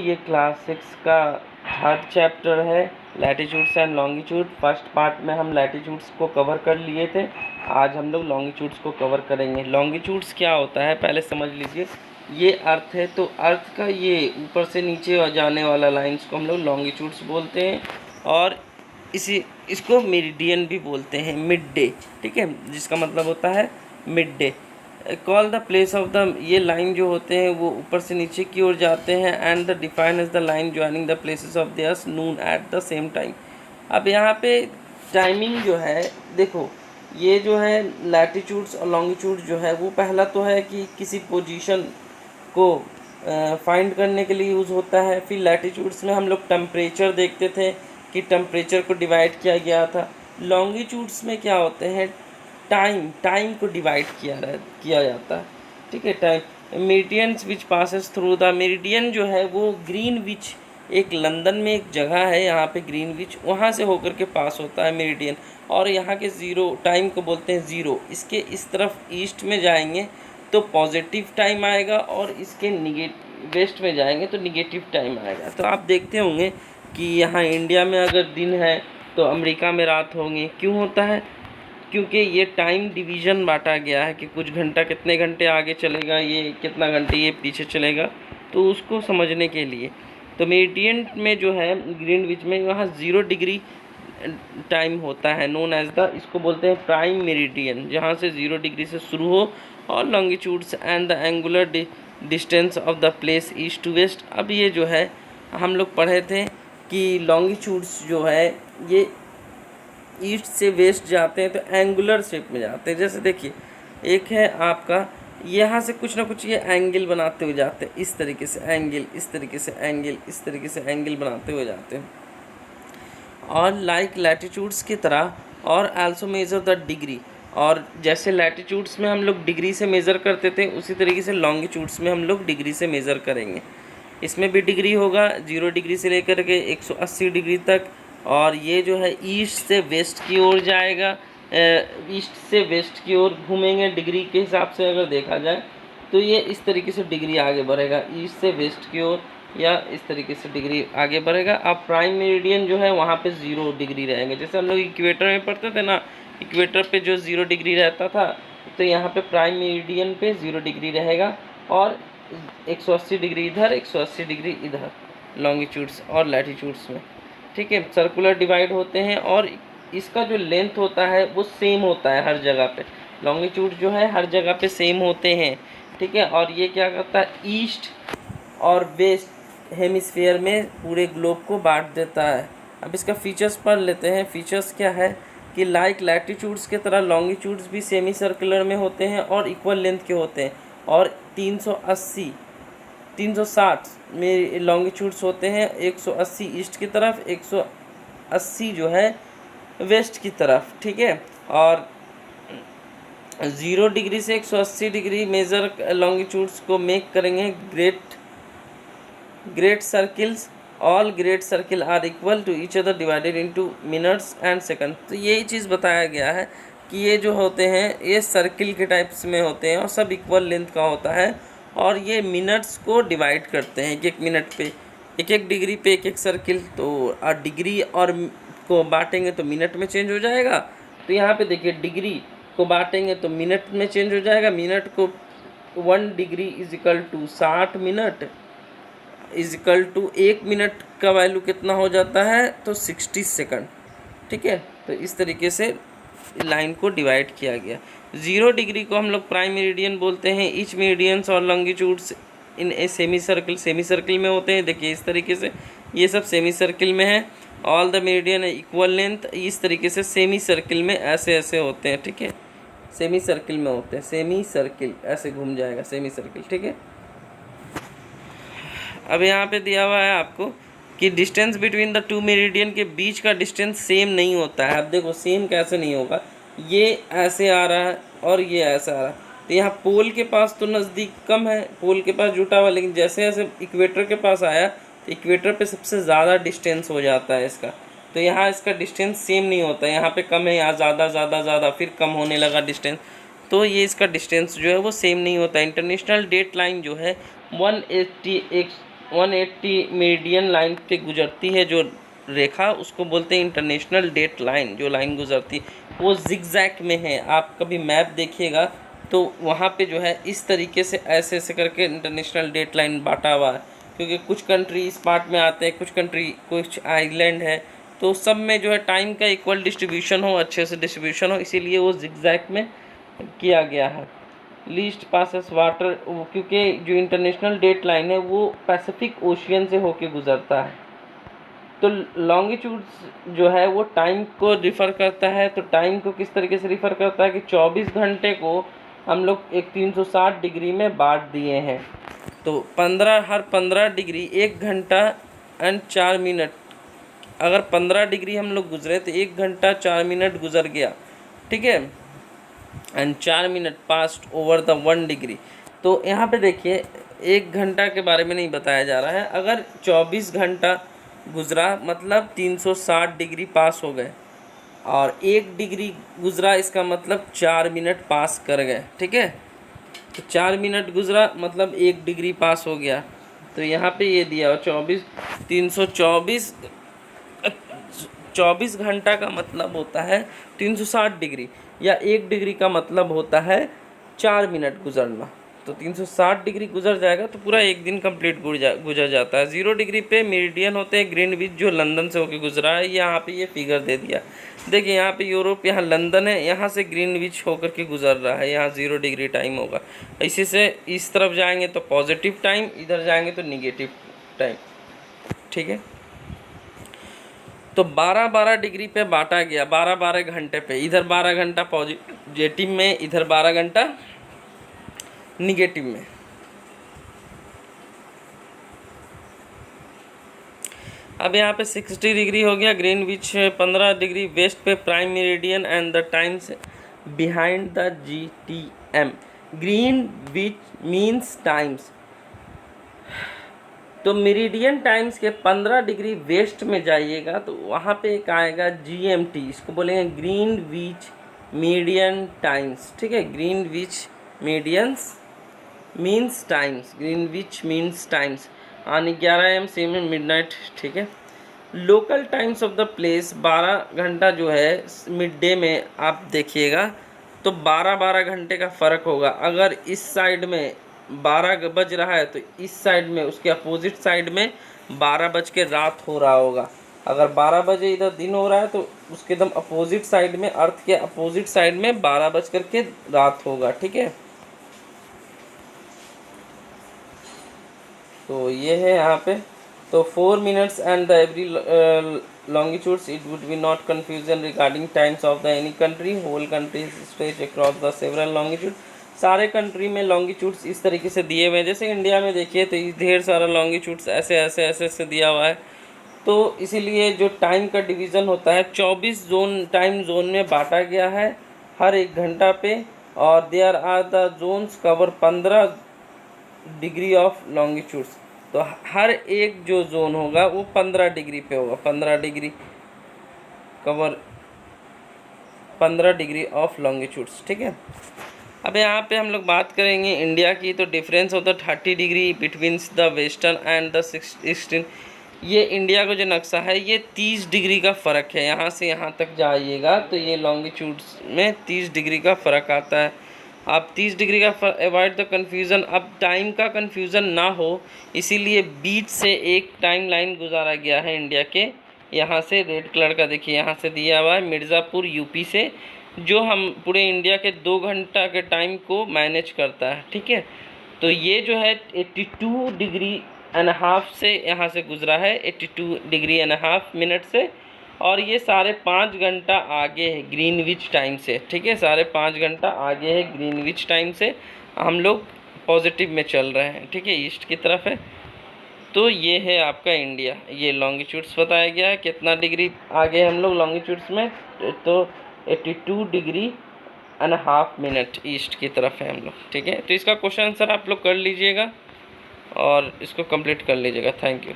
ये क्लास 6 का third chapter है latitudes and longitude. First part में हम लैटिट्यूड्स को कवर कर लिए थे, आज हम लोग लॉन्गिट्यूड्स को कवर करेंगे। लॉन्गिट्यूड्स क्या होता है पहले समझ लीजिए। ये अर्थ है तो अर्थ का ये ऊपर से नीचे जाने वाला लाइंस को हम लोग लॉन्गिट्यूड्स बोलते हैं, और इसको मेरिडियन भी बोलते हैं, मिड डे, ठीक है, जिसका मतलब होता है mid day. Call the place of the, ये लाइन जो होते हैं वो ऊपर से नीचे की ओर जाते हैं, and the define as the line joining the places of theirs noon at the same time. अब यहाँ पे टाइमिंग जो है देखो, ये जो है लैटिट्यूड्स और लॉन्गिट्यूड जो है वो पहला तो है कि किसी पोजीशन को फाइंड करने के लिए यूज़ होता है। फिर लैटिट्यूड्स में हम लोग टेम्परेचर देखते थे कि टेम्परेचर को डिवाइड किया गया था। लॉन्गिट्यूड्स में क्या होते हैं, टाइम को डिवाइड किया जाता है, ठीक है। Time meridians which passes through the, meridian जो है वो ग्रीनविच, एक लंदन में एक जगह है यहाँ पे ग्रीनविच, वहाँ से होकर के पास होता है मेरिडियन। और यहाँ के ज़ीरो टाइम को बोलते हैं ज़ीरो। इसके इस तरफ ईस्ट में जाएंगे तो पॉजिटिव टाइम आएगा, और इसके वेस्ट में जाएंगे तो निगेटिव टाइम आएगा। तो आप देखते होंगे कि यहाँ इंडिया में अगर दिन है तो अमेरिका में रात होंगे। क्यों होता है? क्योंकि ये टाइम डिवीज़न बांटा गया है कि कुछ घंटा कितने घंटे आगे चलेगा, ये कितना घंटे ये पीछे चलेगा, तो उसको समझने के लिए। तो मेरिडियन में जो है ग्रीनविच में, वहाँ 0 डिग्री टाइम होता है, नोन एज द, इसको बोलते हैं प्राइम मेरिडियन, जहाँ से 0 डिग्री से शुरू हो। और longitudes and the angular distance of the place east to west. अब ये जो है हम लोग पढ़े थे कि लॉन्गिट्यूड्स जो है ये ईस्ट से वेस्ट जाते हैं तो एंगुलर शेप में जाते हैं। जैसे देखिए, एक है आपका, यहाँ से कुछ ना कुछ ये एंगल बनाते हुए जाते हैं, इस तरीके से एंगल, इस तरीके से एंगल, इस तरीके से एंगल बनाते हुए जाते हैं। और लाइक लैटिट्यूड्स की तरह, और आल्सो मेजर द डिग्री, और जैसे लैटिट्यूड्स में हम लोग डिग्री से मेज़र करते थे उसी तरीके से लॉन्गिट्यूड्स में हम लोग डिग्री से मेज़र करेंगे। इसमें भी डिग्री होगा 0 डिग्री से लेकर के 180 डिग्री तक। और ये जो है ईस्ट से वेस्ट की ओर जाएगा, ईस्ट से वेस्ट की ओर घूमेंगे डिग्री के हिसाब से अगर देखा जाए तो ये इस तरीके से डिग्री आगे बढ़ेगा, ईस्ट से वेस्ट की ओर, या इस तरीके से डिग्री आगे बढ़ेगा। अब प्राइम मेरिडियन जो है वहाँ पे 0 डिग्री रहेंगे। जैसे हम लोग इक्वेटर में पढ़ते थे ना, इक्वेटर पे जो 0 डिग्री रहता था, तो यहाँ पे प्राइम मेरिडियन पे 0 डिग्री रहेगा, और 180 डिग्री इधर, 180 डिग्री इधर, लॉन्गिट्यूड्स और लैटिट्यूड्स में, ठीक है। सर्कुलर डिवाइड होते हैं, और इसका जो लेंथ होता है वो सेम होता है हर जगह पे। लॉन्गिट्यूड जो है हर जगह पे सेम होते हैं, ठीक है। और ये क्या करता है, ईस्ट और वेस्ट हेमिस्फीयर में पूरे ग्लोब को बांट देता है। अब इसका फीचर्स पढ़ लेते हैं। फीचर्स क्या है कि लाइक लैटिट्यूड्स की तरह लॉन्गिट्यूड्स भी सेमी सर्कुलर में होते हैं और इक्वल लेंथ के होते हैं, और 360 में लॉन्गिट्यूड्स होते हैं, 180 ईस्ट की तरफ, 180 जो है वेस्ट की तरफ, ठीक है। और 0 डिग्री से 180 डिग्री मेजर लॉन्गिट्यूड्स को मेक करेंगे great circles. All great circle are equal to each other divided into minutes and second. तो यही चीज़ बताया गया है कि ये जो होते हैं ये सर्किल के टाइप्स में होते हैं और सब इक्वल लेंथ का होता है, और ये मिनट्स को डिवाइड करते हैं, एक मिनट पे एक डिग्री पे एक सर्किल। तो डिग्री और को बांटेंगे तो मिनट में चेंज हो जाएगा। तो यहाँ पे देखिए, डिग्री को बांटेंगे तो मिनट में चेंज हो जाएगा। मिनट को 1 degree is equal to 60 minute, is equal to 1 minute का वैल्यू कितना हो जाता है, तो 60 सेकंड, ठीक है। तो इस तरीके से लाइन को डिवाइड किया गया। 0 डिग्री को हम लोग प्राइम मेरिडियन बोलते हैं। ईच मेरिडियंस और longitudes in a semi circle में होते हैं। देखिए इस तरीके से ये सब सेमी सर्किल में है। All the meridian equal length, इस तरीके से सेमी सर्किल में ऐसे ऐसे होते हैं, ठीक है। सेमी सर्किल में होते हैं, सेमी सर्किल ऐसे घूम जाएगा सेमी सर्किल, ठीक है। अब यहाँ पे दिया हुआ है आपको कि डिस्टेंस बिटवीन द 2 मेरिडियन के बीच का डिस्टेंस सेम नहीं होता है। अब देखो सेम कैसे नहीं होगा, ये ऐसे आ रहा है और ये ऐसा आ रहा है, तो यहाँ पोल के पास तो नज़दीक कम है, पोल के पास जुटा हुआ, लेकिन जैसे जैसे इक्वेटर के पास आया तो इक्वेटर पे सबसे ज़्यादा डिस्टेंस हो जाता है इसका। तो यहाँ इसका डिस्टेंस सेम नहीं होता है, यहाँ पे कम है, यहाँ ज़्यादा फिर कम होने लगा डिस्टेंस। तो ये इसका डिस्टेंस जो है वो सेम नहीं होता। इंटरनेशनल डेट लाइन जो है 180 मेरिडियन लाइन पे गुजरती है जो रेखा, उसको बोलते हैं इंटरनेशनल डेट लाइन। जो लाइन गुजरती वो जिगजैग में है। आप कभी मैप देखिएगा तो वहाँ पे जो है इस तरीके से ऐसे ऐसे करके इंटरनेशनल डेट लाइन बांटा हुआ है, क्योंकि कुछ कंट्री इस पार्ट में आते हैं, कुछ कंट्री, कुछ आइलैंड है, तो सब में जो है टाइम का इक्वल डिस्ट्रीब्यूशन हो, अच्छे से डिस्ट्रीब्यूशन हो, इसीलिए वो जिगजैग में किया गया है। लीस्ट पासेस वाटर, क्योंकि जो इंटरनेशनल डेट लाइन है वो पैसिफिक ओशियन से होके गुजरता है। तो लॉन्गिट्यूड्स जो है वो टाइम को रिफ़र करता है। तो टाइम को किस तरीके से रिफ़र करता है कि 24 घंटे को हम लोग एक 360 डिग्री में बांट दिए हैं। तो 15 हर 15 डिग्री 1 घंटा एंड 4 मिनट, अगर 15 डिग्री हम लोग गुजरे तो 1 घंटा 4 मिनट गुजर गया, ठीक है, and 4 minute past over the 1 degree. तो यहाँ पे देखिए 1 घंटा के बारे में नहीं बताया जा रहा है। अगर 24 घंटा गुजरा मतलब 360 डिग्री पास हो गए, और 1 डिग्री गुजरा इसका मतलब 4 मिनट पास कर गए, ठीक है। तो 4 मिनट गुजरा मतलब 1 डिग्री पास हो गया। तो यहाँ पे ये दिया हो 24 घंटा का मतलब होता है 360 डिग्री, या 1 डिग्री का मतलब होता है 4 मिनट गुजरना। तो 360 डिग्री गुजर जाएगा तो पूरा एक दिन कंप्लीट गुजर जाता है। 0 डिग्री पे मेरिडियन होते हैं ग्रीनविच, जो लंदन से होकर गुजरा है। यहाँ पे ये फिगर दे दिया, देखिए यहाँ पे यूरोप, यहाँ लंदन है, यहाँ से ग्रीनविच होकर के गुजर रहा है, यहाँ 0 डिग्री टाइम होगा। इसी से इस तरफ जाएंगे तो पॉजिटिव टाइम, इधर जाएंगे तो निगेटिव टाइम, ठीक है। तो 12-12 डिग्री पे बांटा गया, 12-12 घंटे पे, इधर 12 घंटा पॉजिटिव में, इधर 12 घंटा निगेटिव में। अब यहाँ पे 60 डिग्री हो गया ग्रीनविच, 15 डिग्री वेस्ट पे prime meridian and the times behind the GTM। Greenwich means times, तो मेरिडियन टाइम्स के 15 डिग्री वेस्ट में जाइएगा तो वहाँ पे एक आएगा GMT, इसको बोलेंगे ग्रीनविच मीडियन टाइम्स, ठीक है। Greenwich medians means times, Greenwich means times, यानी 11 AM से मिडनाइट, ठीक है। Local times of the place, 12 घंटा जो है मिड डे में आप देखिएगा तो 12-12 घंटे का फ़र्क होगा। अगर इस साइड में 12 बज रहा है तो इस साइड में, उसके अपोजिट साइड में 12 बज के रात हो रहा होगा। अगर 12 बजे इधर दिन हो रहा है तो उसके एकदम अपोजिट साइड में, अर्थ के अपोजिट साइड में 12 बज कर के रात होगा, ठीक है। तो ये है यहाँ पे। तो 4 minutes and the every longitudes, it would be not confusion regarding times of the any country, whole country stretch across the several longitude। सारे कंट्री में लॉन्गिट्यूड्स इस तरीके से दिए हुए हैं। जैसे इंडिया में देखिए तो ढेर सारा लॉन्गिट्यूड्स ऐसे ऐसे ऐसे ऐसे दिया हुआ है। तो इसीलिए जो टाइम का डिवीज़न होता है 24 जोन, टाइम जोन में बांटा गया है हर 1 घंटा पे, और there are the zones cover 15 degree of longitudes. तो हर एक जो जोन होगा वो 15 डिग्री पे होगा, 15 degree cover 15 degree of longitudes, ठीक है। अब यहाँ पे हम लोग बात करेंगे इंडिया की। तो difference of the 30 degree between the western and the 16। ये इंडिया का जो नक्शा है ये 30 डिग्री का फ़र्क है। यहाँ से यहाँ तक जाइएगा तो ये लॉन्गिट्यूड्स में 30 डिग्री का फ़र्क आता है। आप 30 डिग्री का अवॉइड द कन्फ्यूज़न, अब टाइम का कन्फ्यूज़न ना हो इसीलिए बीच से एक टाइम लाइन गुजारा गया है इंडिया के। यहाँ से रेड कलर का देखिए, यहाँ से दिया हुआ है मिर्ज़ापुर यूपी से, जो हम पूरे इंडिया के 2 घंटा के टाइम को मैनेज करता है, ठीक है। तो ये जो है 82 डिग्री एंड हाफ से यहाँ से गुजरा है, 82 डिग्री एंड हाफ मिनट से, और ये 5.5 घंटा आगे है ग्रीनविच टाइम से, ठीक है। 5.5 घंटा आगे है ग्रीनविच टाइम से, हम लोग पॉजिटिव में चल रहे हैं, ठीक है, ईस्ट की तरफ है। तो ये है आपका इंडिया। ये लॉन्गिट्यूड्स बताया गया है कितना डिग्री आगे हम लोग लॉन्गिट्यूड्स में, तो 82 degree and half minute east की तरफ है हम लोग, ठीक है। तो इसका क्वेश्चन आंसर आप लोग कर लीजिएगा और इसको कंप्लीट कर लीजिएगा। Thank you.